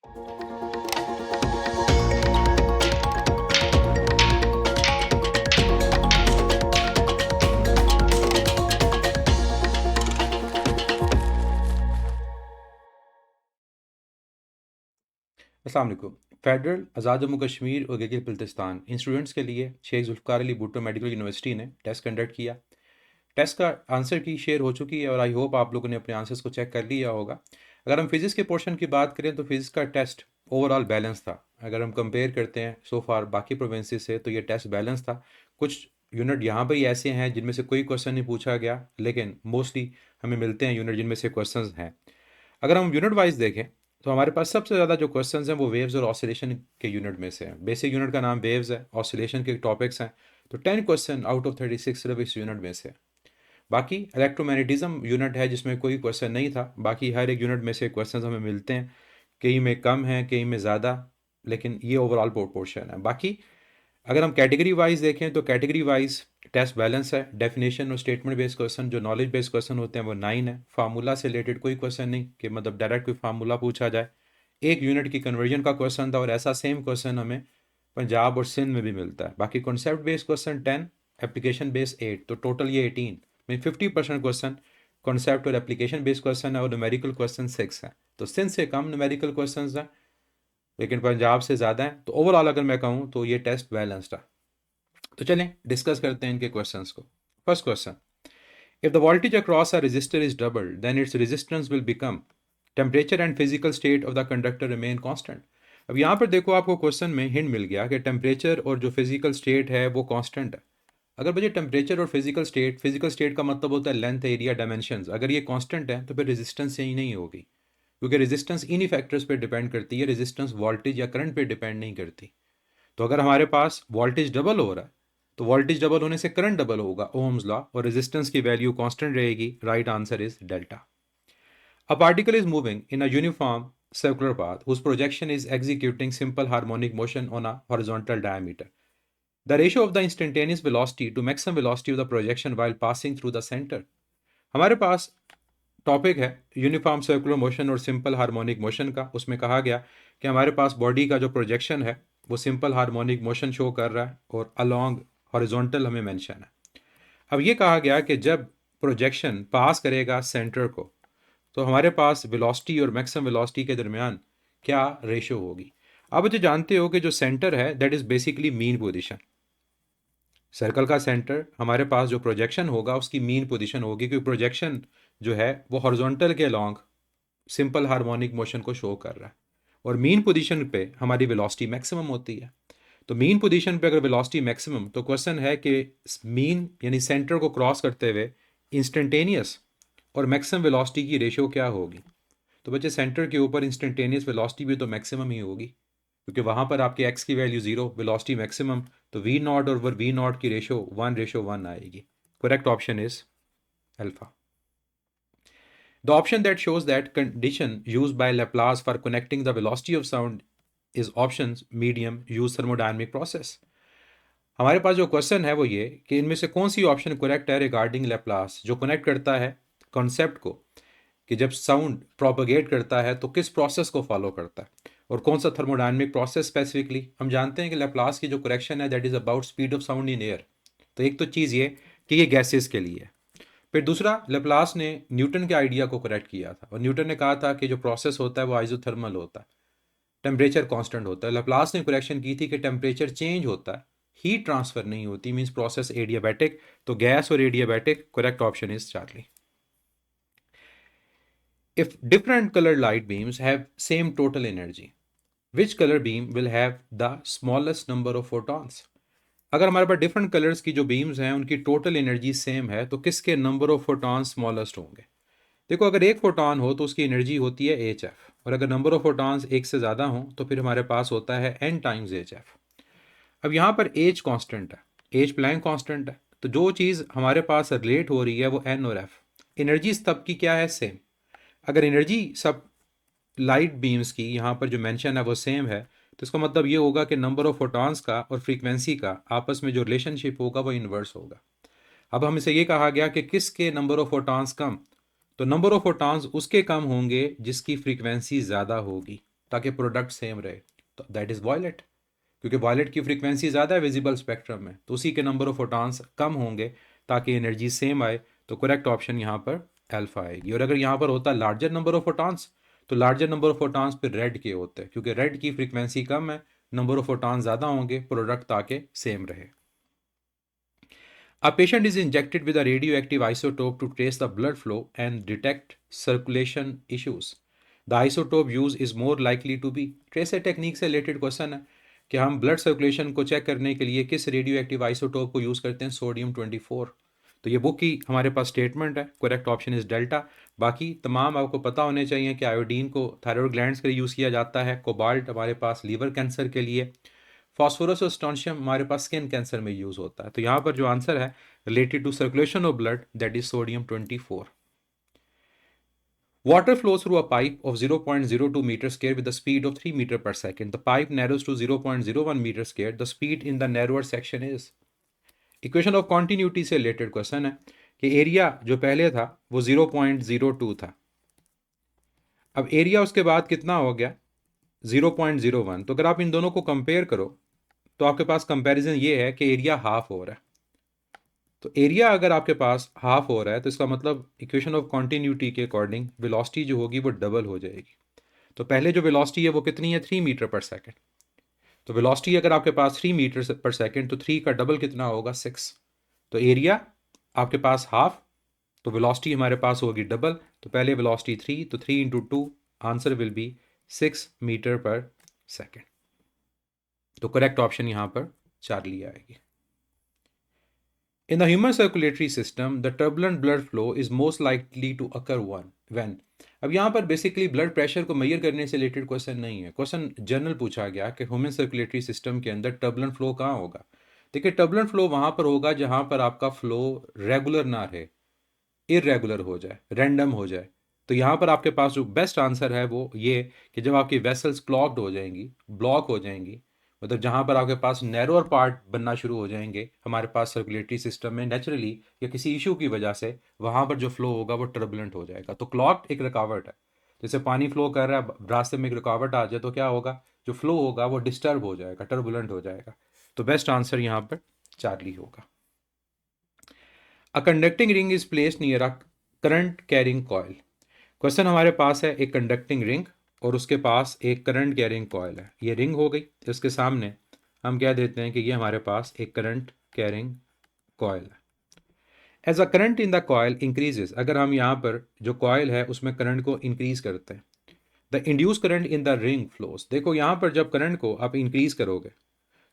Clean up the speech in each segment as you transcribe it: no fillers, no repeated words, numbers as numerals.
अस्सलाम वालेकुम। फेडरल आज़ाद जम्मू कश्मीर और गिलगित बल्तिस्तान इन स्टूडेंट्स के लिए शेख जुल्फ़िकार अली भुट्टो मेडिकल यूनिवर्सिटी ने टेस्ट कंडक्ट किया। टेस्ट का आंसर की शेयर हो चुकी है और आई होप आप लोगों ने अपने आंसर्स को चेक कर लिया होगा। अगर हम फिज़िक्स के पोर्शन की बात करें तो फिज़िक्स का टेस्ट ओवरऑल बैलेंस था। अगर हम कंपेयर करते हैं सो फार बाकी प्रोविंसेस से तो ये टेस्ट बैलेंस था। कुछ यूनिट यहाँ पर ही ऐसे हैं जिनमें से कोई क्वेश्चन नहीं पूछा गया, लेकिन मोस्टली हमें मिलते हैं यूनिट जिनमें से क्वेश्चन हैं। अगर हम यूनिट वाइज देखें तो हमारे पास सबसे ज़्यादा जो क्वेश्चंस हैं वो वेव्स और ऑसिलेशन के यूनिट में से हैं। बेसिक यूनिट का नाम वेव्स है, ऑसिलेशन के टॉपिक्स हैं, तो 10 क्वेश्चन आउट ऑफ 36 सिर्फ इस यूनिट में से। बाकी इलेक्ट्रोमैग्नेटिज्म यूनिट है जिसमें कोई क्वेश्चन नहीं था। बाकी हर एक यूनिट में से क्वेश्चन हमें मिलते हैं, कई में कम हैं कई में ज़्यादा, लेकिन ये ओवरऑल पोर्शन है। बाकी अगर हम कैटेगरी वाइज देखें तो कैटेगरी वाइज टेस्ट बैलेंस है। डेफिनेशन और स्टेटमेंट बेस्ड क्वेश्चन जो नॉलेज बेस्ड क्वेश्चन होते हैं वो 9 है। फार्मूला से रिलेटेड कोई क्वेश्चन नहीं कि मतलब डायरेक्ट कोई फार्मूला पूछा जाए। एक यूनिट की कन्वर्जन का क्वेश्चन था और ऐसा सेम क्वेश्चन हमें पंजाब और सिंध में भी मिलता है। बाकी concept based question 10, application based 8, तो टोटल ये 18 में 50% क्वेश्चन कॉन्सेप्ट और एप्लीकेशन बेस्ड क्वेश्चन है और न्यूमेरिकल क्वेश्चन 6 है। तो सिंध से कम न्यूमेरिकल क्वेश्चन हैं लेकिन पंजाब से ज़्यादा हैं। तो ओवरऑल अगर मैं कहूँ तो ये टेस्ट बैलेंस्ड है। तो चलें डिस्कस करते हैं इनके क्वेश्चंस को। First question, if the voltage across a resistor is doubled then its resistance will become temperature and physical state of the conductor remain constant. अब यहाँ पर देखो आपको क्वेश्चन में हिंट मिल गया कि टेम्परेचर और जो फिजिकल स्टेट है वो कांस्टेंट है। अगर मुझे टेम्परेचर और फिजिकल स्टेट का मतलब होता है लेंथ, एरिया, डायमेंशंस, अगर ये कांस्टेंट है तो फिर रेजिस्टेंस यही नहीं होगी, क्योंकि रेजिस्टेंस इन्हीं फैक्टर्स पे डिपेंड करती है, रेजिस्टेंस वोल्टेज या करंट पे डिपेंड नहीं करती। तो अगर हमारे पास वोल्टेज डबल हो रहा है तो वोल्टेज डबल होने से करंट डबल होगा, ओम्स लॉ, और रेजिस्टेंस की वैल्यू कांस्टेंट रहेगी। Right answer is delta. A particle is moving in a uniform circular path whose projection is executing simple harmonic motion on a horizontal diameter. The ratio of the instantaneous velocity to maximum velocity of the projection while passing through the center. हमारे पास topic है uniform circular motion और simple harmonic motion का। उसमें कहा गया कि हमारे पास body का जो प्रोजेक्शन है वो सिंपल हार्मोनिक मोशन शो कर रहा है और अलोंग हॉरिजॉन्टल हमें मेंशन है। अब ये कहा गया कि जब प्रोजेक्शन पास करेगा सेंटर को तो हमारे पास वेलोसिटी और मैक्सिमम वेलोसिटी के दरमियान क्या रेशो होगी। आप मुझे जानते हो कि जो सेंटर है that is basically mean position. Circle का सेंटर हमारे पास जो प्रोजेक्शन होगा उसकी मीन पोजीशन होगी, क्योंकि प्रोजेक्शन जो है वो हॉरिजॉन्टल के लॉन्ग सिंपल हार्मोनिक मोशन को शो कर रहा है और मीन पोजीशन पे हमारी वेलोसिटी मैक्सिमम होती है। तो मीन पोजीशन पे अगर वेलोसिटी मैक्सिमम, तो क्वेश्चन है कि मीन यानी सेंटर को क्रॉस करते हुए इंस्टेंटेनियस और मैक्सिमम वेलोसिटी की रेशियो क्या होगी। तो बच्चे सेंटर के ऊपर इंस्टेंटेनियस वेलोसिटी भी तो मैक्सिमम ही होगी, क्योंकि वहाँ पर आपके एक्स की वैल्यू 0, वेलोसिटी मैक्सिमम, तो वी नॉट और वी नॉट की रेशियो 1:1 आएगी। Correct option is alpha. The option that shows that condition used by Laplace for connecting the velocity of sound is options medium use thermodynamic process. हमारे पास जो question है वो ये कि इनमें से कौन सी ऑप्शन करेक्ट है रिगार्डिंग लेप्लास, जो कनेक्ट करता है कॉन्सेप्ट को कि जब साउंड प्रोपगेट करता है तो किस प्रोसेस को फॉलो करता है और कौन सा थर्मोडायनेमिक प्रोसेस स्पेसिफिकली। हम जानते हैं कि लेप्लास की जो करेक्शन है that is about speed of sound in air. तो एक तो चीज़ ये कि ये गैसेस के लिए है। फिर दूसरा, लेप्लास ने न्यूटन के आइडिया को करेक्ट किया था और न्यूटन ने कहा था कि जो प्रोसेस होता है वो आइजोथर्मल होता है, टेम्परेचर कांस्टेंट होता है। लेप्लास ने करेक्शन की थी कि टेम्परेचर चेंज होता है, हीट ट्रांसफर नहीं होती, मींस प्रोसेस एडियाबैटिक। तो गैस और adiabatic, correct option is Charlie. If different colored light beams have same total energy, which color beam will have the smallest number of photons? अगर हमारे पास different colours की जो beams हैं उनकी total energy same है तो किसके नंबर ऑफ फोटॉन स्मॉलेस्ट होंगे। देखो, अगर एक फोटॉन हो तो उसकी एनर्जी होती है HF, और अगर नंबर ऑफ फोटॉन्स एक से ज़्यादा हो तो फिर हमारे पास होता है N टाइम्स HF। अब यहाँ पर एज कांस्टेंट है, एज प्लैंक कांस्टेंट है, तो जो चीज़ हमारे पास रिलेट हो रही है वो N और F। एनर्जी सब की क्या है, सेम। अगर एनर्जी सब लाइट बीम्स की यहाँ पर जो मेंशन है वो सेम है तो इसका मतलब ये होगा कि नंबर ऑफ फोटॉन्स का और फ्रीक्वेंसी का आपस में जो रिलेशनशिप होगा वो इन्वर्स होगा। अब हम इसे ये कहा गया कि किसके नंबर ऑफ फोटॉन्स कम, तो नंबर ऑफ फोटॉन्स उसके कम होंगे जिसकी फ्रीक्वेंसी ज़्यादा होगी। ताकि प्रोडक्ट सेम रहे, तो दैट इज़ वॉयलेट, क्योंकि वॉयलेट की फ्रीक्वेंसी ज़्यादा है विजिबल स्पेक्ट्रम में, तो उसी के नंबर ऑफ फोटॉन्स कम होंगे ताकि एनर्जी सेम आए। तो करेक्ट ऑप्शन यहाँ पर अल्फा आएगी। और अगर यहाँ पर होता लार्जर नंबर ऑफ फोटॉन्स, तो लार्जर नंबर ऑफ फोटॉन्स पे रेड के होते हैं, क्योंकि रेड की फ्रीक्वेंसी कम है, नंबर ऑफ फोटॉन्स ज़्यादा होंगे, प्रोडक्ट ताकि सेम रहे। A patient is injected with a radioactive isotope to trace the blood flow and detect circulation issues. The isotope used is more likely to be tracer technique से related question है कि हम blood circulation को check करने के लिए किस radio active isotope को यूज़ करते हैं, सोडियम 24। तो ये बुक की हमारे पास स्टेटमेंट है, करेक्ट ऑप्शन इज डेल्टा। बाकी तमाम आपको पता होने चाहिए कि आयोडीन को थायराइड ग्लैंड्स के लिए यूज़ किया जाता है, कोबाल्ट हमारे पास लीवर कैंसर के लिए, फॉस्फोरस और स्टोनशियम हमारे पास स्किन कैंसर में यूज़ होता है। तो यहाँ पर जो आंसर है related to circulation of blood, that is sodium 24। Water flows through a pipe of 0.02 meter square with a speed of 3 meter per second. The pipe narrows to 0.01 meter square. The speed in the narrower section is. Equation of continuity से related question है कि area जो पहले था वो 0.02 था, अब area उसके बाद कितना हो गया 0.01। तो अगर आप इन दोनों को कंपेयर करो तो आपके पास कंपैरिजन ये है कि एरिया हाफ हो रहा है। तो एरिया अगर आपके पास हाफ हो रहा है तो इसका मतलब इक्वेशन ऑफ कॉन्टीन्यूटी के अकॉर्डिंग वेलोसिटी जो होगी वो डबल हो जाएगी। तो पहले जो वेलोसिटी है वो कितनी है 3 मीटर पर सेकेंड। तो वेलोसिटी अगर आपके पास 3 मीटर पर सेकेंड तो 3 का डबल कितना होगा 6। तो एरिया आपके पास हाफ, तो वेलोसिटी हमारे पास होगी डबल। तो पहले वेलोसिटी 3, तो 3 into 2 answer will be 6 metre per second. तो करेक्ट ऑप्शन यहाँ पर चार्ली आएगी। In the human circulatory system, the turbulent blood flow is most likely to occur when. अब यहाँ पर बेसिकली ब्लड प्रेशर को मेजर करने से रिलेटेड क्वेश्चन नहीं है, क्वेश्चन जनरल पूछा गया कि ह्यूमन सर्कुलेटरी सिस्टम के अंदर टर्बुलेंट फ्लो कहाँ होगा। देखिए टर्बुलेंट फ्लो वहाँ पर होगा जहाँ पर आपका फ्लो रेगुलर ना रहे, इरेगुलर हो जाए, रैंडम हो जाए। तो यहाँ पर आपके पास जो बेस्ट आंसर है वो ये कि जब आपकी वेसल्स क्लॉग्ड हो जाएंगी, ब्लॉक हो जाएंगी, मतलब जहाँ पर आपके पास नैरोअर पार्ट बनना शुरू हो जाएंगे हमारे पास सर्कुलेटरी सिस्टम में नेचुरली या किसी इशू की वजह से, वहाँ पर जो फ्लो होगा वो टर्बुलेंट हो जाएगा। तो क्लॉग्ड एक रुकावट है, जैसे पानी फ्लो कर रहा है, रास्ते में एक रुकावट आ जाए तो क्या होगा, जो फ्लो होगा वो डिस्टर्ब हो जाएगा, टर्बुलेंट हो जाएगा। तो बेस्ट आंसर यहाँ पर चार्ली होगा। A conducting ring is placed near a current carrying coil. Question हमारे पास है एक कंडक्टिंग रिंग और उसके पास एक करंट कैरिंग कॉयल है। ये रिंग हो गई, इसके सामने हम क्या देते हैं कि ये हमारे पास एक करंट कैरिंग कॉयल है। As a current in the coil increases, अगर हम यहाँ पर जो कॉयल है उसमें करंट को इंक्रीज करते हैं, the induce current in the ring flows. देखो यहाँ पर जब करंट को आप इंक्रीज करोगे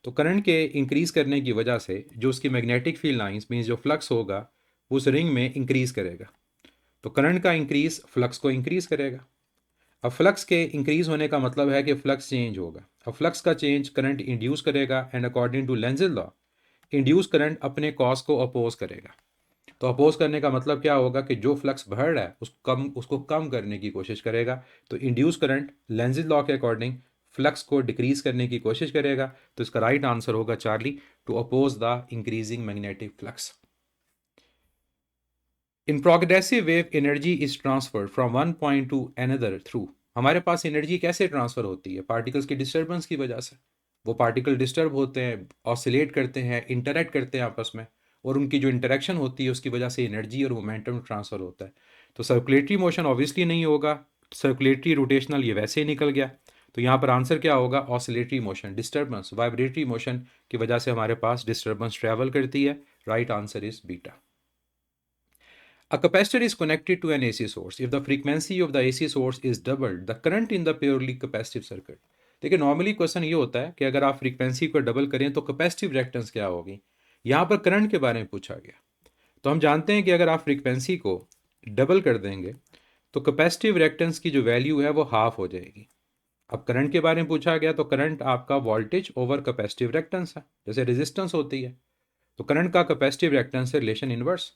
तो करंट के इंक्रीज करने की वजह से जो उसकी मैग्नेटिक फील्ड लाइंस मीन्स जो फ्लक्स होगा उस रिंग में इंक्रीज करेगा। तो करंट का इंक्रीज फ्लक्स को इंक्रीज करेगा। अब फ्लक्स के इंक्रीज होने का मतलब है कि फ्लक्स चेंज होगा। अब फ्लक्स का चेंज करंट इंड्यूस करेगा and according to Lenz's law induce current अपने कॉज को अपोज करेगा। तो अपोज करने का मतलब क्या होगा कि जो फ्लक्स बढ़ रहा है उसको कम करने की कोशिश करेगा। तो इंड्यूस करंट लेंज़ेस लॉ के अकॉर्डिंग फ्लक्स को डिक्रीज करने की कोशिश करेगा। तो इसका राइट आंसर होगा Charlie, to oppose the increasing magnetic flux. In progressive wave energy is transferred from one point to another through. हमारे पास एनर्जी कैसे ट्रांसफ़र होती है, पार्टिकल्स की डिस्टर्बेंस की वजह से। वो पार्टिकल डिस्टर्ब होते हैं, ऑसिलेट करते हैं, इंटरेक्ट करते हैं आपस में, और उनकी जो इंटरेक्शन होती है उसकी वजह से एनर्जी और मोमेंटम ट्रांसफ़र होता है। तो सर्कुलेटरी मोशन ऑब्वियसली नहीं होगा, सर्कुलेटरी रोटेशनल ये वैसे ही निकल गया। तो यहाँ पर आंसर क्या होगा, oscillatory motion, disturbance, vibratory motion की वजह से हमारे पास डिस्टर्बेंस ट्रैवल करती है। Right answer is beta. A capacitor is connected to an AC source. If the frequency of the AC source is doubled, the current in the purely capacitive circuit. देखिए normally question ये होता है कि अगर आप frequency को double करें तो कैपेसिटिव रिएक्टेंस क्या होगी। यहाँ पर करंट के बारे में पूछा गया, तो हम जानते हैं कि अगर आप फ्रीक्वेंसी को डबल कर देंगे तो कैपेसिटिव रिएक्टेंस की जो वैल्यू है वो हाफ हो जाएगी। अब करंट के बारे में पूछा गया तो करंट आपका वोल्टेज ओवर कैपेसिटिव रिएक्टेंस है, जैसे रेजिस्टेंस होती है। तो करंट का कैपेसिटिव रिएक्टेंस से रिलेशन इनवर्स।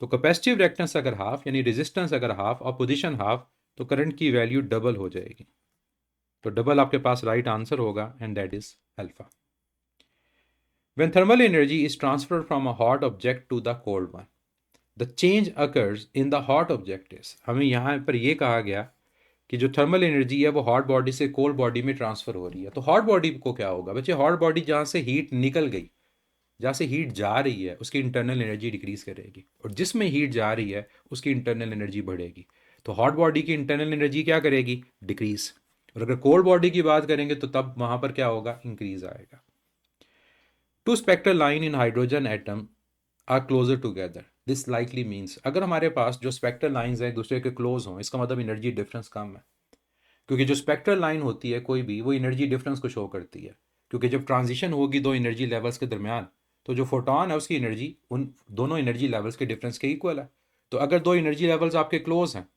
तो कैपेसिटिव रिएक्टेंस अगर हाफ यानी रेजिस्टेंस अगर हाफ और पोजीशन हाफ, तो करंट की वैल्यू डबल हो जाएगी। तो डबल आपके पास राइट आंसर होगा and that is alpha. When thermal energy is transferred from a hot object to the cold one, the change occurs in the hot object is. हमें यहाँ पर यह कहा गया कि जो थर्मल एनर्जी है वो हॉट बॉडी से कोल्ड बॉडी में ट्रांसफ़र हो रही है। तो हॉट बॉडी को क्या होगा बच्चे, हॉट बॉडी जहाँ से हीट निकल गई, जहाँ से हीट जा रही है, उसकी इंटरनल एनर्जी डिक्रीज़ करेगी, और जिसमें हीट जा रही है उसकी इंटरनल एनर्जी बढ़ेगी। तो हॉट बॉडी की इंटरनल एनर्जी क्या करेगी, डिक्रीज़। और अगर कोल्ड बॉडी की बात करेंगे तो तब वहाँ पर क्या होगा, इंक्रीज़ आएगा। Two spectral line in hydrogen atom are closer together, this likely means, अगर हमारे पास जो स्पेक्ट्रल लाइंस हैं एक दूसरे के क्लोज हों, इसका मतलब एनर्जी डिफरेंस कम है। क्योंकि जो स्पेक्ट्रल लाइन होती है कोई भी, वो एनर्जी डिफरेंस को शो करती है। क्योंकि जब ट्रांजिशन होगी दो एनर्जी लेवल्स के दरमियान, तो जो फोटोन है उसकी एनर्जी उन दोनों एनर्जी लेवल्स के डिफरेंस के इक्वल है। तो अगर दो एनर्जी लेवल्स आपके क्लोज हैं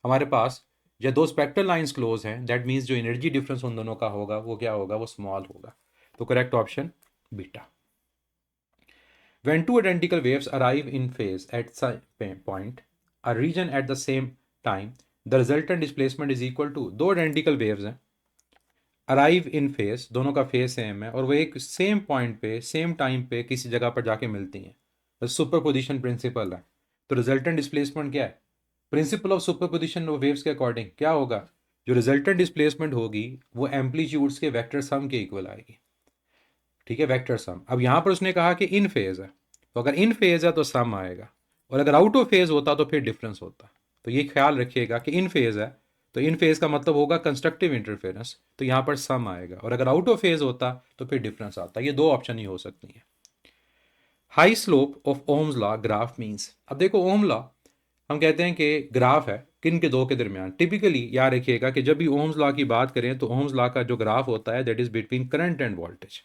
हमारे पास, या दो स्पेक्ट्रल लाइंस क्लोज हैं, दैट मीन्स जो एनर्जी डिफरेंस उन दोनों का होगा वो क्या होगा, वो स्मॉल होगा। तो correct option beta. When two identical waves arrive in phase at some point, a region at the same time, the resultant displacement is equal to, दो identical waves हैं, अराइव इन फेस, दोनों का face same है और वो एक same point पे same time पे किसी जगह पर जाके मिलती हैं, बस सुपरपोजिशन प्रिंसिपल है। तो रिजल्टेंट डिस्प्लेसमेंट क्या है, principle of superposition of waves के अकॉर्डिंग क्या होगा, जो रिजल्टेंट डिस्प्लेसमेंट होगी वो एम्पलीट्यूड्स के वेक्टर सम के इक्वल आएगी। ठीक है, वेक्टर सम। अब यहाँ पर उसने कहा कि इन फेज है, तो अगर इन फेज है तो सम आएगा, और अगर आउट ऑफ फेज होता तो फिर डिफरेंस होता। तो ये ख्याल रखिएगा कि इन फेज है तो इन फेज का मतलब होगा कंस्ट्रक्टिव इंटरफेरेंस, तो यहाँ पर सम आएगा, और अगर आउट ऑफ फेज होता तो फिर डिफरेंस आता। ये दो ऑप्शन ही हो सकती हैं। High slope of Ohm's law graph means, अब देखो ओम लॉ हम कहते हैं कि ग्राफ है किन के दो के दरमियान। टिपिकली याद रखिएगा कि जब भी ओम्स लॉ की बात करें तो ओम्स लॉ का जो ग्राफ होता है that is between current end voltage.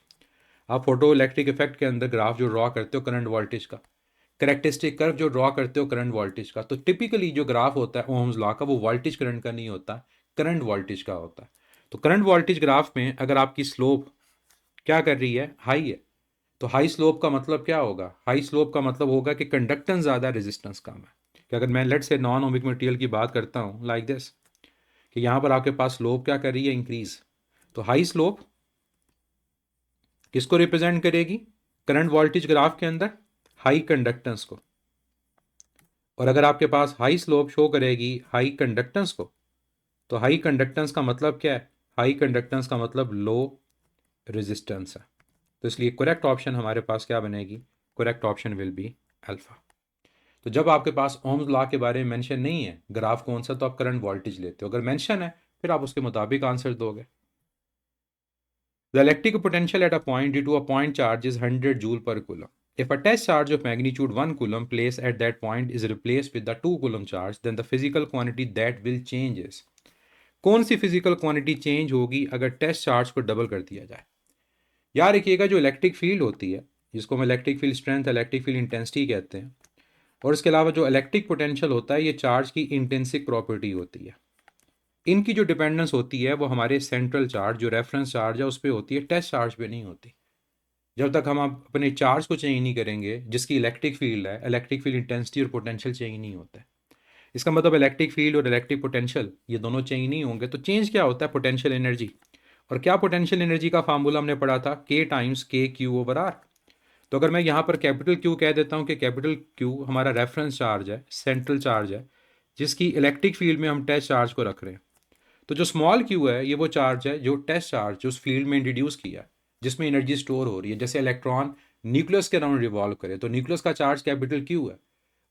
आप फोटो इलेक्ट्रिक इफेक्ट के अंदर ग्राफ जो ड्रॉ करते हो करंट वोल्टेज का, करेक्टरिस्टिक कर्व जो ड्रॉ करते हो करंट वोल्टेज का, तो टिपिकली जो ग्राफ होता है ओम्स लॉ का वो वोल्टेज करंट का नहीं होता, करंट वोल्टेज का होता है। तो करंट वोल्टेज ग्राफ में अगर आपकी स्लोप क्या कर रही है, हाई है, तो हाई स्लोप का मतलब क्या होगा, हाई स्लोप का मतलब होगा कि कंडक्टेंस ज़्यादा, रेजिस्टेंस कम है। कि अगर मैं लेट से नॉन ओमिक मटेरियल की बात करता हूँ लाइक दिस, कि यहाँ पर आपके पास स्लोप क्या कर रही है, इंक्रीज, तो हाई स्लोप किसको रिप्रेजेंट करेगी, करंट वोल्टेज ग्राफ के अंदर हाई कंडक्टेंस को। और अगर आपके पास हाई स्लोप शो करेगी हाई कंडक्टेंस को, तो हाई कंडक्टेंस का मतलब क्या है, हाई कंडक्टेंस का मतलब लो रेजिस्टेंस है। तो इसलिए करेक्ट ऑप्शन हमारे पास क्या बनेगी, correct option will be alpha. तो जब आपके पास ओम्स लॉ के बारे में मेंशन नहीं है, ग्राफ कौन सा, तो आप करंट वोल्टेज लेते हो, अगर मेंशन है फिर आप उसके मुताबिक आंसर दोगे। The electric potential at a point due to a point charge is 100 joule per coulomb. If a test charge of magnitude 1 coulomb placed at that point is replaced with the 2 coulomb charge, then the physical quantity that will change is, कौन सी physical quantity change होगी अगर test charge को double कर दिया जाए। याद रखिएगा जो इलेक्ट्रिक फील्ड होती है, जिसको हम electric field strength, electric field intensity कहते हैं, और इसके अलावा जो इलेक्ट्रिक पोटेंशियल होता है ये चार्ज की इंटेंसिक प्रॉपर्टी होती है। इनकी जो डिपेंडेंस होती है वो हमारे सेंट्रल चार्ज जो रेफरेंस चार्ज है उस पर होती है, टेस्ट चार्ज पे नहीं होती। जब तक हम अपने चार्ज को चेंज नहीं करेंगे जिसकी इलेक्ट्रिक फील्ड है, इलेक्ट्रिक फील्ड इंटेंसिटी और पोटेंशियल चेंज नहीं होता है। इसका मतलब इलेक्ट्रिक फील्ड और इलेक्ट्रिक पोटेंशियल ये दोनों चेंज नहीं होंगे, तो चेंज क्या होता है, पोटेंशियल एनर्जी। और क्या पोटेंशियल एनर्जी का फार्मूला हमने पढ़ा था, के टाइम्स के क्यू ओवर आर। तो अगर मैं यहाँ पर कैपिटल क्यू कह देता हूँ कि कैपिटल क्यू हमारा रेफरेंस चार्ज है, सेंट्रल चार्ज है, जिसकी इलेक्ट्रिक फील्ड में हम टेस्ट चार्ज को रख रहे हैं, तो जो स्मॉल क्यू है ये वो चार्ज है जो टेस्ट चार्ज जो उस फील्ड में इंट्रोड्यूस किया, जिसमें एनर्जी स्टोर हो रही है। जैसे इलेक्ट्रॉन न्यूक्लियस के अराउंड रिवॉल्व करे तो न्यूक्लियस का चार्ज कैपिटल क्यू है,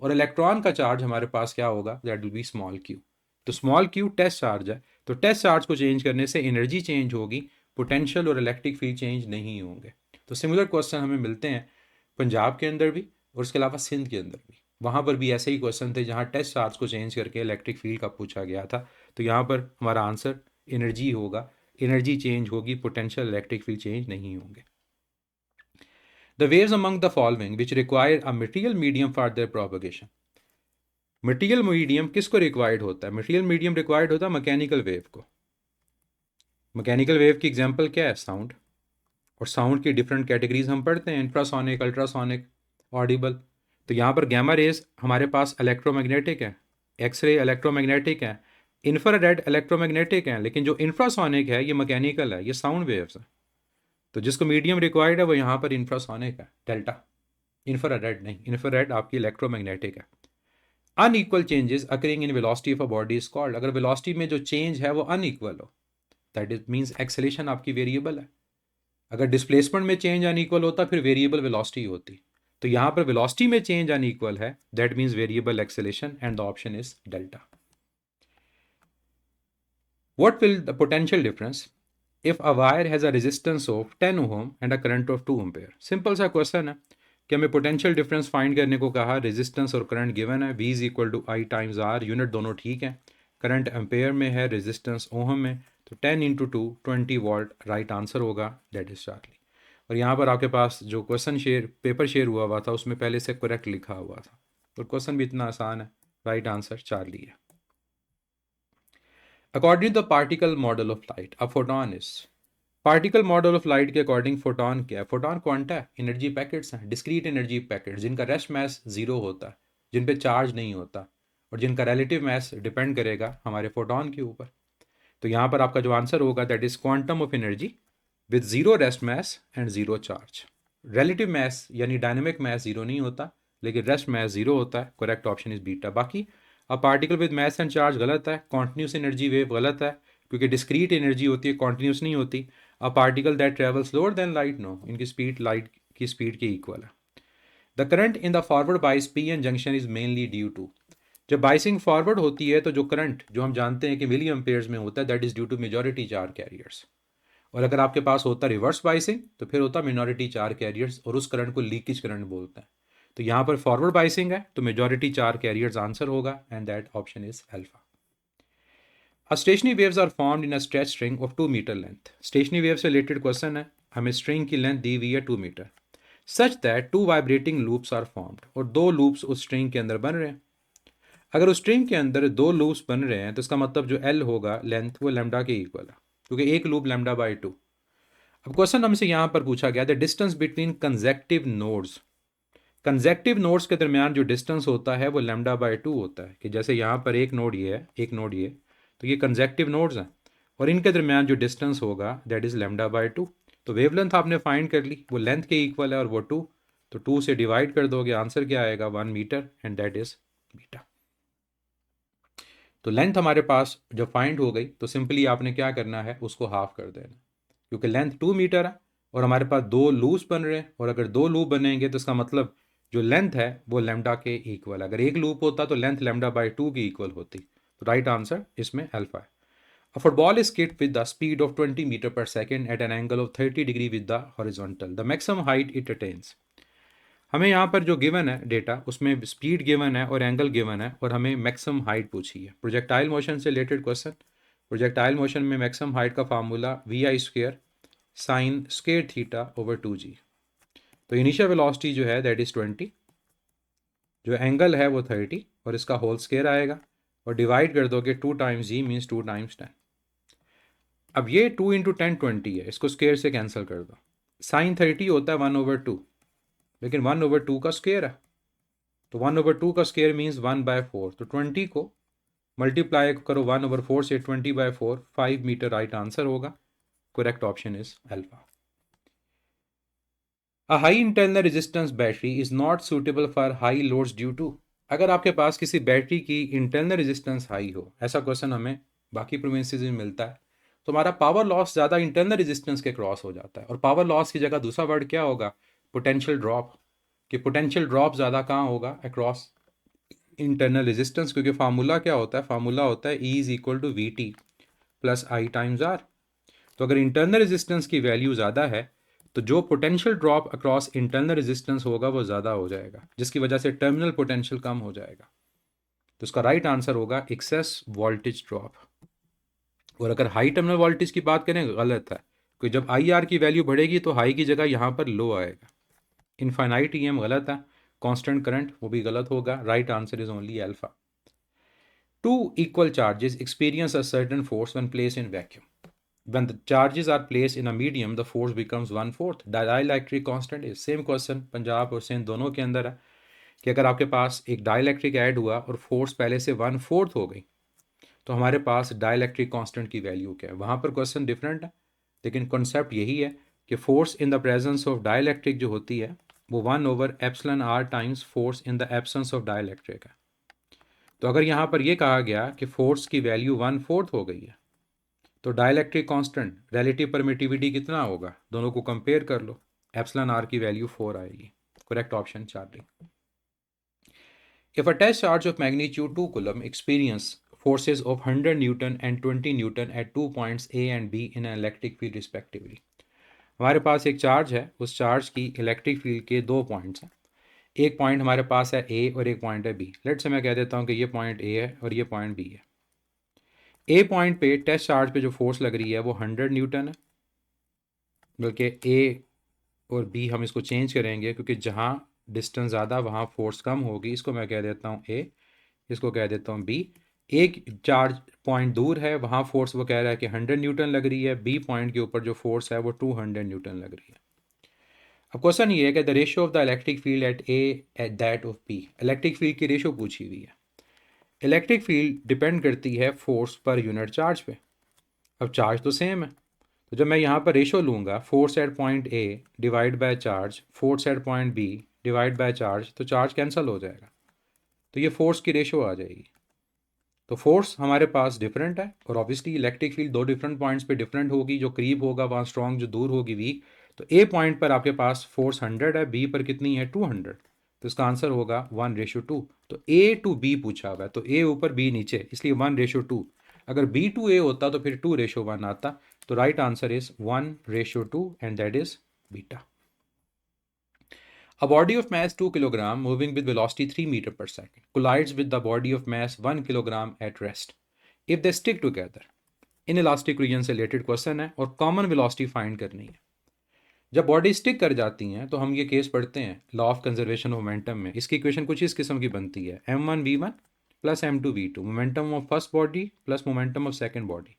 और इलेक्ट्रॉन का चार्ज हमारे पास क्या होगा, that will be small Q. तो स्मॉल क्यू टेस्ट चार्ज है, तो टेस्ट चार्ज को चेंज करने से एनर्जी चेंज होगी, पोटेंशियल और इलेक्ट्रिक फील्ड चेंज नहीं होंगे। तो सिमिलर क्वेश्चन हमें मिलते हैं पंजाब के अंदर भी और उसके अलावा सिंध के अंदर भी, वहाँ पर भी ऐसे ही क्वेश्चन थे जहाँ टेस्ट चार्ज को चेंज करके इलेक्ट्रिक फील्ड का पूछा गया था। तो यहाँ पर हमारा आंसर एनर्जी होगा, एनर्जी चेंज होगी, पोटेंशियल इलेक्ट्रिक फील्ड चेंज नहीं होंगे। The waves among the following which require a material medium for their propagation. Material medium किसको रिक्वायर्ड होता है, मटेरियल मीडियम रिक्वायर्ड होता है मैकेनिकल वेव को। मैकेनिकल वेव की एग्जांपल क्या है, साउंड। और साउंड की डिफरेंट कैटेगरीज हम पढ़ते हैं, इंफ्रासोनिक, अल्ट्रासोनिक, ऑडिबल। तो यहाँ पर गैमा रेज हमारे पास इलेक्ट्रोमैग्नेटिक है, एक्सरे इलेक्ट्रोमैग्नेटिक है, इंफ्रारेड इलेक्ट्रोमैग्नेटिक है, लेकिन जो इंफ्रासोनिक है ये मैकेनिकल है, ये साउंड वेव्स है। तो जिसको मीडियम रिक्वायर्ड है वो यहाँ पर इंफ्रासोनिक है, डेल्टा, इंफ्रारेड नहीं, इंफ्रारेड आपकी इलेक्ट्रोमैग्नेटिक है। Unequal changes occurring in velocity of a body is called, अगर वेलोसिटी में जो चेंज है वो अनइक्वल हो, दैट इज मीन्स एक्सेलेरेशन आपकी वेरिएबल है। अगर डिस्प्लेसमेंट में चेंज अनइक्वल होता फिर वेरिएबल वेलोसिटी होती। तो यहाँ पर वेलोसिटी में चेंज अनइक्वल है, that means variable acceleration and the option is delta. What will the potential difference if a wire has a resistance of 10 ohm and a current of 2 ampere? Simple सा question है कि हमें potential difference find करने को कहा, resistance और current given है, V is equal to I times R, unit दोनों ठीक है, करंट एम्पेयर में है, रेजिस्टेंस ओहम में, तो 10 इंटू 2 20 वॉल्ट राइट आंसर होगा, दैट इज चार्ली। और यहाँ पर आपके पास जो क्वेश्चन शेयर पेपर शेयर हुआ था उसमें पहले से करेक्ट लिखा हुआ था, और क्वेश्चन भी इतना आसान है, राइट आंसर चार्ली है। According to the particle model of light a photon is, particle model of light के अकॉर्डिंग फोटोन क्या है? फोटोन क्वांटा है, एनर्जी पैकेट्स हैं, डिस्क्रीट एनर्जी पैकेट्स जिनका रेस्ट मैस जीरो होता है, जिन पे चार्ज नहीं होता, और जिनका रिलेटिव मैस डिपेंड करेगा हमारे फोटोन के ऊपर। तो यहाँ पर आपका जो आंसर होगा that is quantum of energy with zero rest mass and zero charge. Relative mass यानी डायनेमिक मैस जीरो नहीं होता, लेकिन रेस्ट मैस जीरो होता है, करेक्ट ऑप्शन इज बीटा। बाकी a particle with mass and charge गलत है, कॉन्टिन्यूस एनर्जी वेव गलत है, क्योंकि डिस्क्रीट एनर्जी होती है, कॉन्टिन्यूस नहीं होती। A particle that travel slower than light, no, इनकी स्पीड लाइट की स्पीड के इक्वल है। The current in the forward bias P N junction is mainly due to, जब बाइसिंग फॉरवर्ड होती है तो जो करंट जो हम जानते हैं कि मिली एम्पेयर्स में होता है, that is due to majority charge carriers. और अगर आपके पास होता रिवर्स बाइसिंग तो फिर होता मिनॉरिटी चार कैरियर्स, और उस करंट को लीकेज करंट बोलते हैं। तो यहाँ पर फॉरवर्ड बाइसिंग है तो मेजॉरिटी चार कैरियर्स आंसर होगा, and that option is alpha. A stationary waves are formed in a stretch string of 2 metre length, stationary wave से रिलेटेड क्वेश्चन है, हमें स्ट्रिंग की लेंथ दी हुई है 2 metre, such that 2 vibrating loops are formed, और 2 loops उस string के अंदर बन रहे हैं। अगर उस स्ट्रिंग के अंदर 2 लूप्स बन रहे हैं तो इसका मतलब जो एल होगा लेंथ वो लेमडा के इक्वल है, क्योंकि एक लूप लेमडा बाई 2। अब क्वेश्चन हमसे यहाँ पर पूछा गया the distance between conjunctive nodes, conjunctive nodes के दरमियान जो डिस्टेंस होता है वो लेमडा बाई 2 होता है, कि जैसे यहाँ पर एक नोड ये है, एक नोड ये, तो ये कंजेक्टिव नोड्स हैं, और इनके दरमियान जो डिस्टेंस होगा दैट इज़ लेमडा बाई 2। तो वेवलेंथ आपने फाइंड कर ली, वो लेंथ के इक्वल है और वो 2, तो 2 से डिवाइड कर दोगे, आंसर क्या आएगा 1 metre, and that is beta. तो लेंथ हमारे पास जब फाइंड हो गई तो सिंपली आपने क्या करना है, उसको हाफ कर देना, क्योंकि लेंथ 2 मीटर है और हमारे पास 2 लूप्स बन रहे हैं, और अगर 2 लूप बनेंगे तो इसका मतलब जो लेंथ है वो लेमडा के इक्वल है। अगर एक लूप होता तो लेंथ लेमडा बाई 2 की इक्वल होती। तो राइट आंसर इसमें अल्फा है। A football is kicked with the speed of 20 metre per second at an angle of 30 degree with the horizontal, the maximum height it attains. हमें यहाँ पर जो given है डेटा उसमें स्पीड गिवन है और एंगल गिवन है, और हमें मैक्सिमम हाइट पूछी है। प्रोजेक्टाइल मोशन से रिलेटेड क्वेश्चन, प्रोजेक्टाइल मोशन में मैक्सिमम हाइट का formula v i square sine square theta over 2g। तो इनिशियल वेलोसिटी जो है दैट इज़ 20, जो एंगल है वो 30, और इसका होल स्क्वेयर आएगा, और डिवाइड कर दोगे 2 टाइम्स जी मीन्स 2 टाइम्स 10। अब ये 2 इंटू 10 20 है, इसको स्क्वेयर से कैंसिल कर दो। साइन 30 होता है 1/2, लेकिन 1/2 का स्क्वेयर है, तो 1/2 का स्क्वेयर मीन्स 1/4, तो 20 को मल्टीप्लाई करो 1/4 से, 20/4 5 मीटर राइट आंसर होगा, correct option is alpha. A high internal resistance battery is not suitable for high loads due to, अगर आपके पास किसी बैटरी की इंटरनल रेजिस्टेंस हाई हो, ऐसा क्वेश्चन हमें बाकी प्रोविंसेस में मिलता है, तो हमारा पावर लॉस ज़्यादा इंटरनल रेजिस्टेंस के क्रॉस हो जाता है, और पावर लॉस की जगह दूसरा वर्ड क्या होगा, पोटेंशियल ड्रॉप, कि पोटेंशियल ड्रॉप ज़्यादा कहाँ होगा, अक्रॉस इंटरनल रेजिस्टेंस, क्योंकि फार्मूला क्या होता है, फार्मूला होता है E is equal to v t plus i times r. तो अगर इंटरनल रेजिस्टेंस की वैल्यू ज़्यादा है तो जो potential drop across internal resistance होगा वो ज़्यादा हो जाएगा, जिसकी वजह से टर्मिनल पोटेंशियल कम हो जाएगा। तो इसका राइट आंसर होगा एक्सेस वोल्टेज ड्रॉप। और अगर हाई टर्मिनल वोल्टेज की बात करें गलत है, क्योंकि जब आई आर की वैल्यू बढ़ेगी तो हाई की जगह यहाँ पर लो आएगा। इनफाइनाइट ई एम गलत है, कांस्टेंट करंट वो भी गलत होगा, right answer is only alpha. Two equal charges experience a certain force when placed in vacuum. When the charges are placed in a medium, the force becomes 1/4. Dielectric constant is same question Punjab और सिंध दोनों के अंदर है, कि अगर आपके पास एक dielectric add हुआ और फोर्स पहले से 1/4 हो गई तो हमारे पास डाइलेक्ट्रिक कांस्टेंट की वैल्यू क्या है। वहाँ पर क्वेश्चन डिफरेंट है, लेकिन कॉन्सेप्ट यही है कि force in the presence of dielectric जो होती है वो 1/ε r times force in the absence of dielectric है। तो अगर यहाँ पर ये कहा गया कि फोर्स की वैल्यू 1/4 हो गई है, तो डाइलेक्ट्रिक कांस्टेंट रिलेटिव परमिटिविटी कितना होगा, दोनों को कंपेयर कर लो, एप्सिलॉन आर की वैल्यू 4 आएगी। Correct option charging. If a test charge of magnitude 2 coulomb experience forces of 100 Newton and 20 Newton at 2 points A and B in an electric field respectively, हमारे पास एक चार्ज है, उस charge की electric field के दो points हैं, एक पॉइंट हमारे पास है ए और एक पॉइंट है बी। लेट से मैं कह देता हूँ कि ये पॉइंट ए है और ये पॉइंट बी है। ए पॉइंट पे टेस्ट चार्ज पे जो फोर्स लग रही है वो 100 न्यूटन है, बल्कि ए और बी हम इसको चेंज करेंगे क्योंकि जहाँ डिस्टेंस ज़्यादा वहाँ फोर्स कम होगी। इसको मैं कह देता हूँ ए, इसको कह देता हूँ बी। एक चार्ज पॉइंट दूर है, वहाँ फोर्स वो कह रहा है कि 100 न्यूटन लग रही है, बी पॉइंट के ऊपर जो फोर्स है वो 200 न्यूटन लग रही है। अब क्वेश्चन ये है कि the ratio of the electric field at a at that of b, electric field की रेशियो पूछी हुई है। इलेक्ट्रिक फील्ड डिपेंड करती है फोर्स पर यूनिट चार्ज पे। अब चार्ज तो सेम है, तो जब मैं यहाँ पर रेशो लूँगा force at point a divide by charge, force at point b divide by charge, तो चार्ज कैंसिल हो जाएगा, तो ये फोर्स की रेशो आ जाएगी। तो फोर्स हमारे पास डिफरेंट है और ऑब्वियसली इलेक्ट्रिक फील्ड दो डिफरेंट पॉइंट्स पे डिफरेंट होगी, जो करीब होगा वहाँ स्ट्रॉन्ग, जो दूर होगी वीक। तो ए पॉइंट पर आपके पास फोर्स 100 है, बी पर कितनी है 200, तो इसका आंसर होगा 1:2। तो ए टू बी पूछा हुआ है, तो ए ऊपर बी नीचे, इसलिए 1:2। अगर बी टू ए होता तो फिर 2:1 आता। तो right answer is 1:2 and that is beta. A body of mass 2 kg moving with velocity 3 meter per second collides with the body of mass 1 kg at rest if they stick together. Inelastic region से related question है और common velocity find करनी है। जब body stick कर जाती हैं तो हम ये केस पढ़ते हैं law of conservation of momentum में। इसकी इक्वेशन कुछ इस किस्म की बनती है, m1v1 plus m2v2, momentum of first body plus momentum of second body.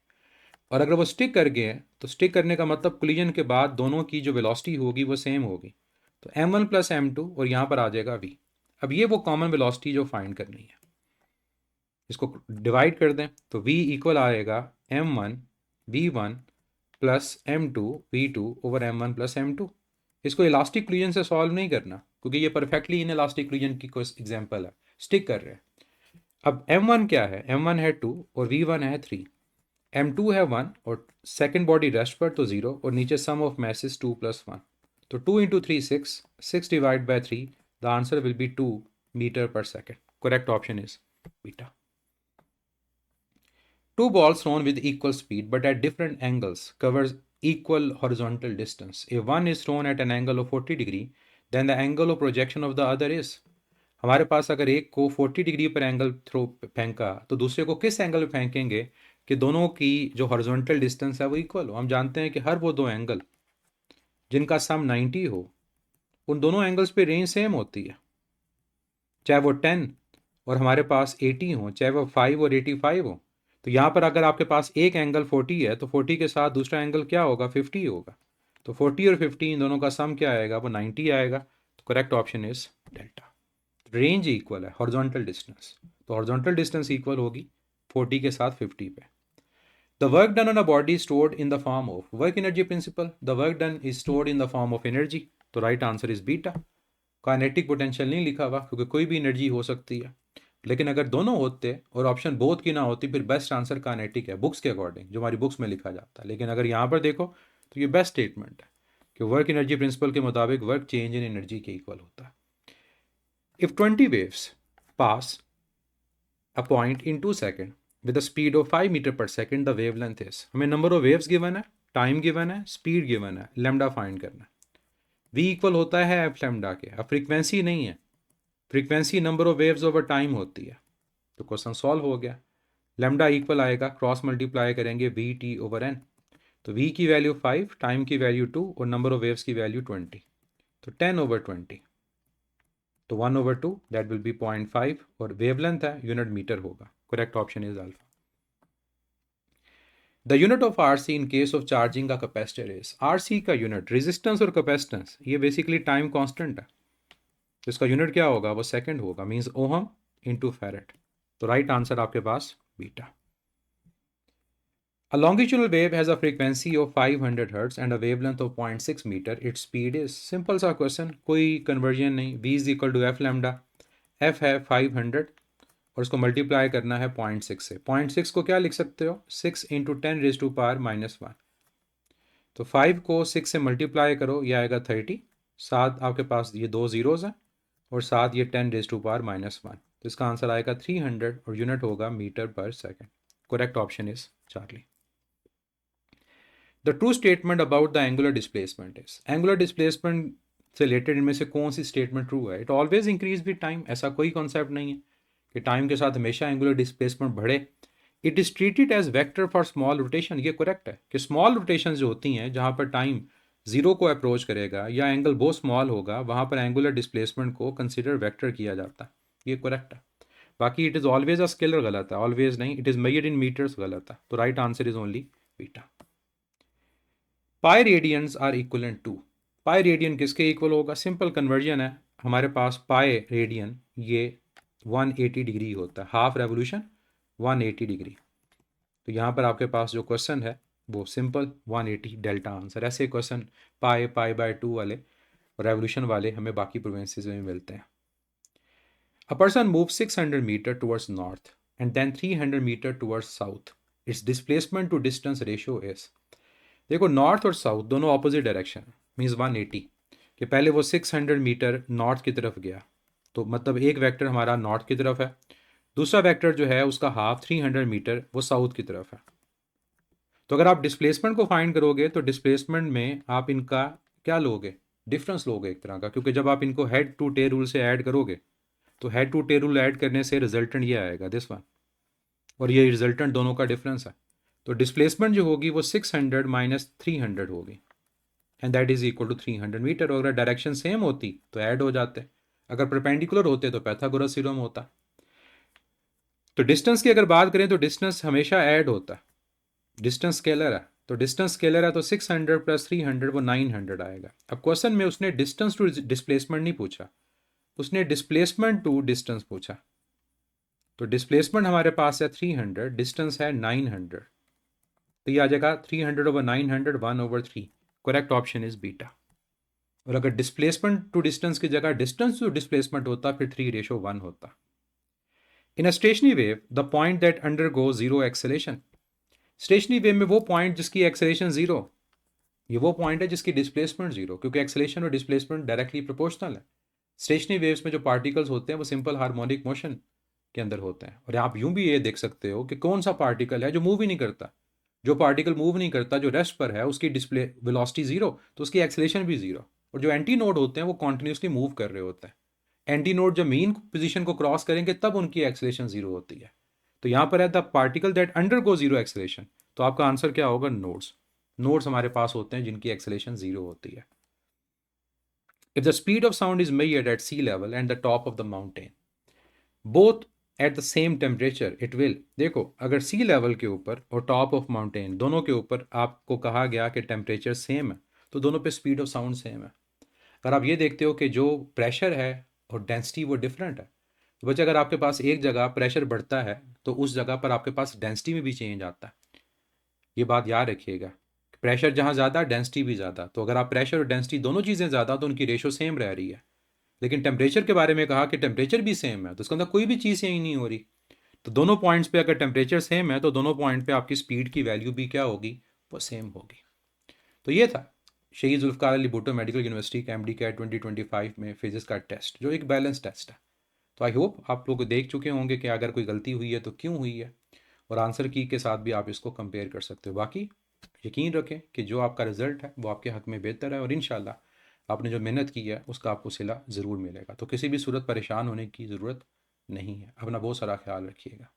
और अगर वो स्टिक कर गए हैं तो स्टिक करने का मतलब कोलिजन के बाद दोनों की जो वेलोसिटी होगी वो सेम होगी। तो m1 प्लस m2 और यहाँ पर आ जाएगा v। अब ये वो कॉमन वेलोसिटी जो फाइंड करनी है, इसको डिवाइड कर दें तो v इक्वल आएगा m1 v1 plus m2 v2 over m1 plus m2। इसको इलास्टिक कोलिजन से सॉल्व नहीं करना क्योंकि ये परफेक्टली इन इलास्टिक कोलिजन की कोई एग्जांपल है, स्टिक कर रहे हैं। अब m1 क्या है, m1 है 2 और v1 है 3, m2 है 1 और सेकेंड बॉडी रेस्ट पर तो 0 और नीचे सम ऑफ मैसेस 2 + 1। तो 2 × 3 6 divide by 3, the answer will be 2 metre per second. Correct option is beta. Two balls thrown with equal speed but at different angles covers equal horizontal distance. If one is thrown at an angle of 40 degree, then the angle of projection of the other is। हमारे पास अगर एक को 40 degree पर angle throw फेंका तो दूसरे को किस एंगल पे फेंकेंगे कि दोनों की जो हॉरिजॉन्टल डिस्टेंस है वो इक्वल हो। हम जानते हैं कि हर वो दो एंगल जिनका सम 90 हो, उन दोनों एंगल्स पे रेंज सेम होती है, चाहे वो 10 और हमारे पास 80 हो, चाहे वो 5 और 85 हो। तो यहाँ पर अगर आपके पास एक एंगल 40 है तो 40 के साथ दूसरा एंगल क्या होगा, 50 होगा। तो 40 और 50 इन दोनों का सम क्या आएगा, वो 90 आएगा। तो correct option is delta. Range equal है, हॉरिजॉन्टल डिस्टेंस, तो हॉरिजॉन्टल डिस्टेंस इक्वल होगी 40 के साथ 50 पे। The work done on a body stored in the form of work energy principle, the work done is stored in the form of energy. तो right answer is beta. Kinetic potential नहीं लिखा हुआ क्योंकि कोई भी एनर्जी हो सकती है, लेकिन अगर दोनों होते और ऑप्शन बोथ की ना होती फिर बेस्ट आंसर काइनेटिक है बुक्स के अकॉर्डिंग, जो हमारी बुक्स में लिखा जाता है। लेकिन अगर यहाँ पर देखो तो ये बेस्ट स्टेटमेंट है कि वर्क एनर्जी प्रिंसिपल के मुताबिक वर्क चेंज इन एनर्जी के इक्वल होता है। If 20 waves pass a point in 2 seconds with a speed of 5 meter per second, the wavelength is। हमें नंबर ऑफ वेव्स गिवन है, time given है, speed given है, lambda find करना है। v equal होता है एफ लैम्डा के। अब फ्रीक्वेंसी नहीं है, frequency number of waves over time होती है। तो क्वेश्चन सॉल्व हो गया। लैम्डा इक्वल आएगा, क्रॉस मल्टीप्लाई करेंगे v/t/n। तो v की वैल्यू 5, टाइम की वैल्यू 2 और नंबर ऑफ वेव्स की वैल्यू 20, तो 10/20। तो 1/2 दैट विल बी 0.5 और वेवलेंथ है यूनिट मीटर होगा। Correct option is alpha. The unit of RC in case of charging का कैपेसिटर इज। आरसी का यूनिट रेजिस्टेंस और कैपेसिटेंस ये बेसिकली टाइम कांस्टेंट है, तो इसका यूनिट क्या होगा, वो सेकंड होगा, मींस ओहम इनटू फैरेड। तो राइट आंसर आपके पास beta. A longitudinal wave has a frequency of 500 Hz and a wavelength of 0.6 meter. Its speed is। Simple सा क्वेश्चन, कोई कन्वर्जन नहीं। v is equal to f lambda, f है 500 और इसको multiply करना है 0.6 से। 0.6 को क्या लिख सकते हो, 6 इंटू 10⁻⁻1। तो 5 को 6 से मल्टीप्लाई करो, यह आएगा 30। साथ आपके पास ये दो ज़ीरोज़ हैं और साथ ये 10⁻⁻1। तो इसका आंसर आएगा 300 और यूनिट होगा metre per second. Correct option is Charlie. The true statement about the angular displacement is, angular displacement से रिलेटेड इनमें से कौन सी स्टेटमेंट ट्रू है? It always increase with time. ऐसा कोई कॉन्सेप्ट नहीं है कि टाइम के साथ हमेशा एंगुलर डिस्प्लेसमेंट बढ़े। It is treated as vector for small rotation. ये करेक्ट है कि स्मॉल रोटेशन जो होती हैं जहाँ पर टाइम जीरो को अप्रोच करेगा या एंगल बहुत स्मॉल होगा, वहाँ पर एंगुलर डिस्प्लेसमेंट को कंसिडर वेक्टर किया जाता है। ये करेक्ट है। बाकी it is always a scalar गलत है, ऑलवेज नहीं, it is measured in metres गलत है। तो right answer is only beta. Pi radians are equivalent to, pi radian किसके इक्वल होगा? सिंपल कन्वर्जन है हमारे पास। पाई रेडियन ये 180 डिग्री होता है, हाफ रेवोल्यूशन 180 डिग्री। तो यहाँ पर आपके पास जो क्वेश्चन है वो सिंपल 180 डेल्टा आंसर। ऐसे क्वेश्चन पाई पाई बाय 2 वाले रेवोल्यूशन वाले हमें बाकी प्रोविंसेस में मिलते हैं। A person move 600 metre towards north and then 300 metre towards south, its displacement to distance ratio is. देखो नॉर्थ और साउथ दोनों ऑपोजिट डायरेक्शन, मीन्स 180 कि पहले वो 600 मीटर नॉर्थ की तरफ गया, तो मतलब एक वेक्टर हमारा नॉर्थ की तरफ है, दूसरा वेक्टर जो है उसका हाफ 300 मीटर वो साउथ की तरफ है। तो अगर आप डिस्प्लेसमेंट को फाइंड करोगे तो डिस्प्लेसमेंट में आप इनका क्या लोगे? डिफरेंस लोगे एक तरह का, क्योंकि जब आप इनको हेड टू टेल रूल से ऐड करोगे तो head to tail rule add करने से रिजल्टेंट ये आएगा दिस वन, और ये रिजल्टेंट दोनों का डिफरेंस है। तो डिस्प्लेसमेंट जो होगी वो 600 माइनस 300 होगी and that is equal to 300 metre. और अगर डायरेक्शन सेम होती तो ऐड हो जाते, अगर परपेंडिकुलर होते तो पाइथागोरस थ्योरम होता। तो डिस्टेंस की अगर बात करें तो डिस्टेंस हमेशा ऐड होता है, डिस्टेंस स्केलर है, तो डिस्टेंस स्केलर है तो 600 प्लस 300 वो 900 आएगा। अब क्वेश्चन में उसने डिस्टेंस टू डिस्प्लेसमेंट नहीं पूछा, उसने डिस्प्लेसमेंट टू डिस्टेंस पूछा। तो डिस्प्लेसमेंट हमारे पास है 300, डिस्टेंस है 900, तो ये आ जाएगा 300/900 1/3। Correct option is beta. और अगर डिस्प्लेसमेंट टू डिस्टेंस की जगह डिस्टेंस टू डिस्प्लेसमेंट होता फिर 3:1 होता। In a stationary wave the point that undergo zero acceleration, stationary wave में वो पॉइंट जिसकी एक्सेलेरेशन जीरो, ये वो पॉइंट है जिसकी डिस्प्लेसमेंट जीरो, क्योंकि एक्सेलेरेशन और डिस्प्लेसमेंट डायरेक्टली प्रोपोर्शनल है। स्टेशनरी वेव्स में जो पार्टिकल्स होते हैं वो सिंपल हार्मोनिक मोशन के अंदर होते हैं। और आप यूं भी ये देख सकते हो कि कौन सा पार्टिकल है जो मूव ही नहीं करता। जो पार्टिकल मूव नहीं करता, जो रेस्ट पर है, उसकी डिस्प्ले वेलोसिटी जीरो, तो उसकी एक्सेलेरेशन भी जीरो। और जो एंटी नोड होते हैं वो कॉन्टिन्यूसली मूव कर रहे होते हैं। एंटी नोड जब मीन पोजीशन को क्रॉस करेंगे तब उनकी एक्सेलेरेशन जीरो होती है। तो यहाँ पर है the particle that undergo zero acceleration, तो आपका आंसर क्या होगा? नोड्स। नोड्स हमारे पास होते हैं जिनकी एक्सेलेरेशन जीरो होती है। If the speed of sound is measured at sea level and the top of the mountain both at the same temperature it will, देखो अगर सी लेवल के ऊपर और टॉप ऑफ माउंटेन दोनों के ऊपर आपको कहा गया कि टेम्परेचर सेम है, तो दोनों पे स्पीड ऑफ साउंड सेम है। अगर आप ये देखते हो कि जो प्रेशर है और डेंसिटी वो डिफरेंट है, तो बच्चे अगर आपके पास एक जगह प्रेशर बढ़ता है तो उस जगह पर आपके पास डेंसिटी में भी चेंज आता है। ये बात याद रखिएगा, प्रेशर जहाँ ज़्यादा डेंसिटी भी ज़्यादा। तो अगर आप प्रेशर और डेंसिटी दोनों चीज़ें ज़्यादा तो उनकी रेशो सेम रह रही है। लेकिन टेम्परेचर के बारे में कहा कि टेम्परेचर भी सेम है, तो उसके अंदर कोई भी चीज़ यही नहीं हो रही। तो दोनों पॉइंट्स पे अगर टेम्परेचर सेम है तो दोनों पॉइंट पे आपकी स्पीड की वैल्यू भी क्या होगी? वो सेम होगी। तो ये था शहीद जुल्फ़िकार अली भुट्टो मेडिकल यूनिवर्सिटी का एमडी कैट 2025 में फिजिक्स का टेस्ट, जो एक बैलेंस टेस्ट है। तो आई होप आप लोग देख चुके होंगे कि अगर कोई गलती हुई है तो क्यों हुई है, और आंसर की के साथ भी आप इसको कंपेयर कर सकते हो। बाकी यकीन रखें कि जो आपका रिजल्ट है वो आपके हक में बेहतर है, और इंशाल्लाह आपने जो मेहनत की है उसका आपको सिला ज़रूर मिलेगा। तो किसी भी सूरत परेशान होने की ज़रूरत नहीं है। अपना बहुत सारा ख्याल रखिएगा।